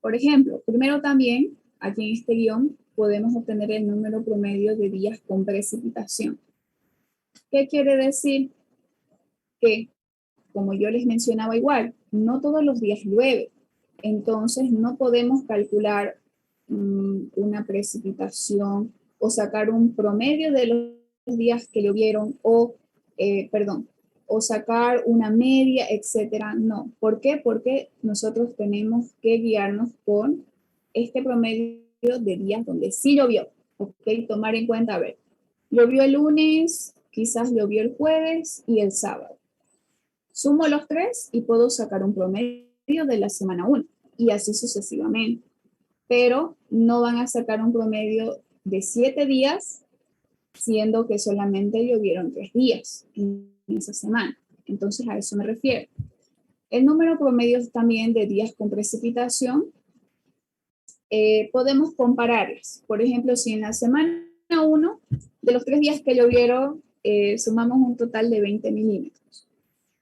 Por ejemplo, primero también, aquí en este guión, podemos obtener el número promedio de días con precipitación. ¿Qué quiere decir? Que, como yo les mencionaba igual, no todos los días llueve. Entonces, no podemos calcular una precipitación o sacar un promedio de los días que llovieron o, o sacar una media, etcétera. No. ¿Por qué? Porque nosotros tenemos que guiarnos con este promedio de días donde sí llovió. ¿Ok? Tomar en cuenta, a ver, llovió el lunes, quizás llovió el jueves y el sábado. Sumo los tres y puedo sacar un promedio de la semana 1 y así sucesivamente. Pero no van a sacar un promedio de 7 días, siendo que solamente llovieron 3 días en esa semana. Entonces a eso me refiero. El número promedio también de días con precipitación, podemos compararlas. Por ejemplo, si en la semana 1, de los 3 días que llovieron, sumamos un total de 20 milímetros.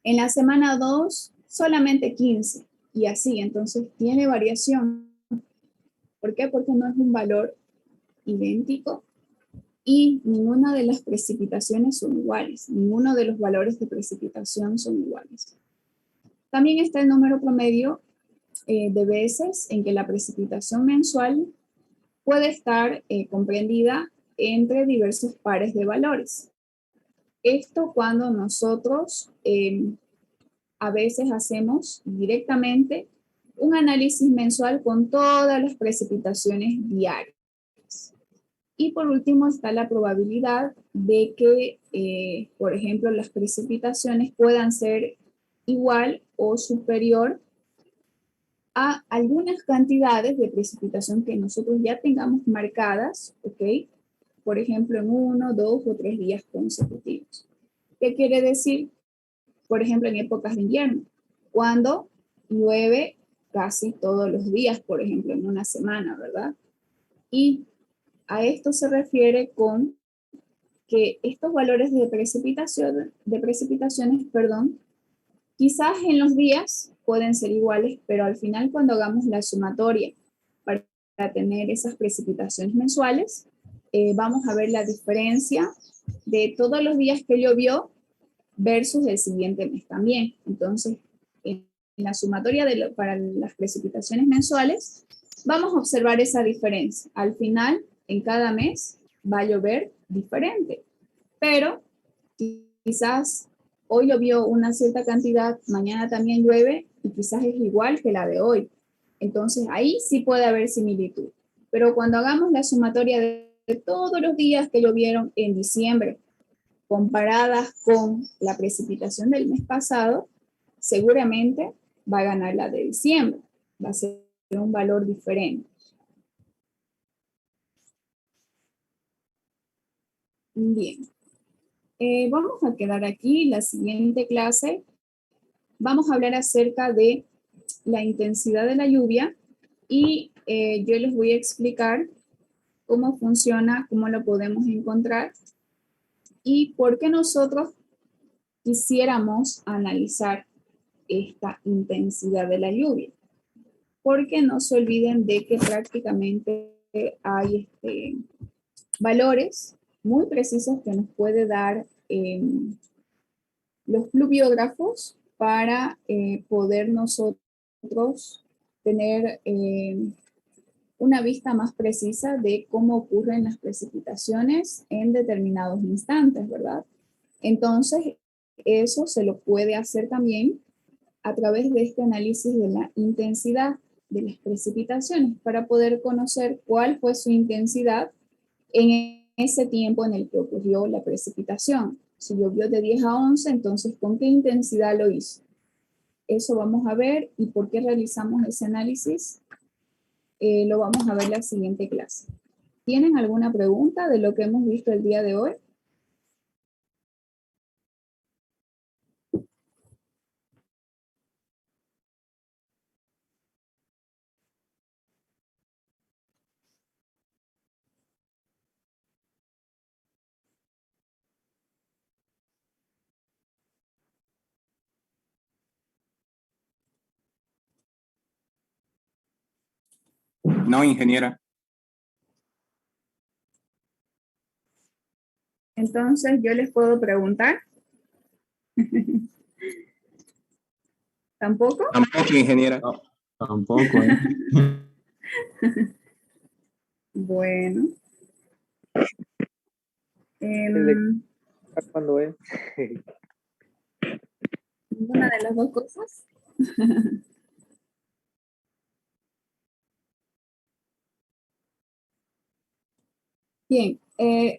En la semana 2, solamente 15. Y así, entonces tiene variación. ¿Por qué? Porque no es un valor idéntico y ninguna de las precipitaciones son iguales. Ninguno de los valores de precipitación son iguales. También está el número promedio de veces en que la precipitación mensual puede estar comprendida entre diversos pares de valores. Esto cuando nosotros a veces hacemos directamente un análisis mensual con todas las precipitaciones diarias. Y por último está la probabilidad de que, por ejemplo, las precipitaciones puedan ser igual o superior a algunas cantidades de precipitación que nosotros ya tengamos marcadas, ¿ok? Por ejemplo, en 1, 2 o 3 días consecutivos. ¿Qué quiere decir? Por ejemplo, en épocas de invierno, cuando llueve casi todos los días, por ejemplo, en una semana, ¿verdad? Y a esto se refiere con que estos valores de precipitaciones, quizás en los días pueden ser iguales, pero al final cuando hagamos la sumatoria para tener esas precipitaciones mensuales, vamos a ver la diferencia de todos los días que llovió versus el siguiente mes también. Entonces, en la sumatoria para las precipitaciones mensuales, vamos a observar esa diferencia. Al final, en cada mes va a llover diferente, pero quizás hoy llovió una cierta cantidad, mañana también llueve y quizás es igual que la de hoy. Entonces, ahí sí puede haber similitud. Pero cuando hagamos la sumatoria de todos los días que llovieron en diciembre, comparadas con la precipitación del mes pasado, seguramente va a ganar la de diciembre. Va a ser un valor diferente. Bien. Vamos a quedar aquí. La siguiente clase vamos a hablar acerca de la intensidad de la lluvia y yo les voy a explicar cómo funciona, cómo lo podemos encontrar y por qué nosotros quisiéramos analizar esta intensidad de la lluvia. Porque no se olviden de que prácticamente hay valores muy precisos que nos puede dar los pluviógrafos para poder nosotros tener una vista más precisa de cómo ocurren las precipitaciones en determinados instantes, ¿verdad? Entonces, eso se lo puede hacer también a través de este análisis de la intensidad de las precipitaciones para poder conocer cuál fue su intensidad en ese tiempo en el que ocurrió la precipitación. Si llovió de 10 a 11, entonces, ¿con qué intensidad lo hizo? Eso vamos a ver y por qué realizamos ese análisis lo vamos a ver en la siguiente clase. ¿Tienen alguna pregunta de lo que hemos visto el día de hoy? No, ingeniera. Entonces, yo les puedo preguntar. ¿Tampoco? Tampoco, ingeniera. No, tampoco, Bueno. Cuando es. ¿Ninguna de las dos cosas? Bien,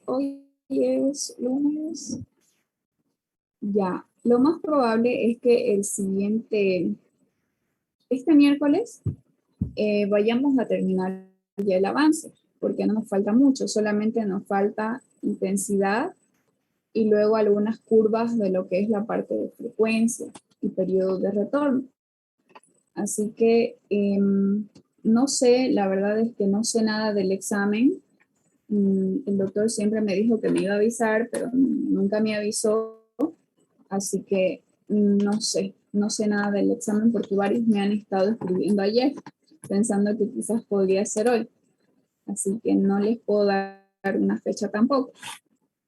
hoy es lunes. Ya, lo más probable es que este miércoles, vayamos a terminar ya el avance, porque no nos falta mucho, solamente nos falta intensidad y luego algunas curvas de lo que es la parte de frecuencia y periodo de retorno. Así que no sé, la verdad es que no sé nada del examen. El doctor siempre me dijo que me iba a avisar, pero nunca me avisó, así que no sé nada del examen porque varios me han estado escribiendo ayer, pensando que quizás podría ser hoy, así que no les puedo dar una fecha tampoco.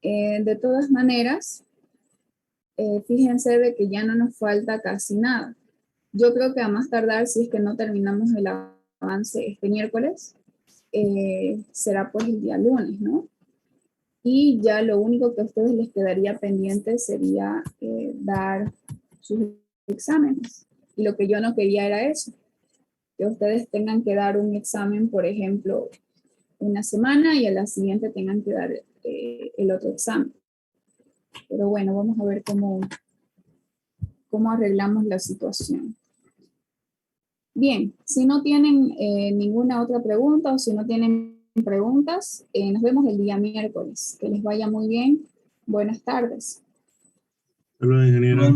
De todas maneras, fíjense de que ya no nos falta casi nada. Yo creo que a más tardar, si es que no terminamos el avance este miércoles, será pues el día lunes, ¿no? Y ya lo único que a ustedes les quedaría pendiente sería dar sus exámenes. Y lo que yo no quería era eso, que ustedes tengan que dar un examen, por ejemplo, una semana y a la siguiente tengan que dar el otro examen. Pero bueno, vamos a ver cómo arreglamos la situación. Bien, si no tienen ninguna otra pregunta o si no tienen preguntas, nos vemos el día miércoles. Que les vaya muy bien. Buenas tardes. Hola, ingeniero.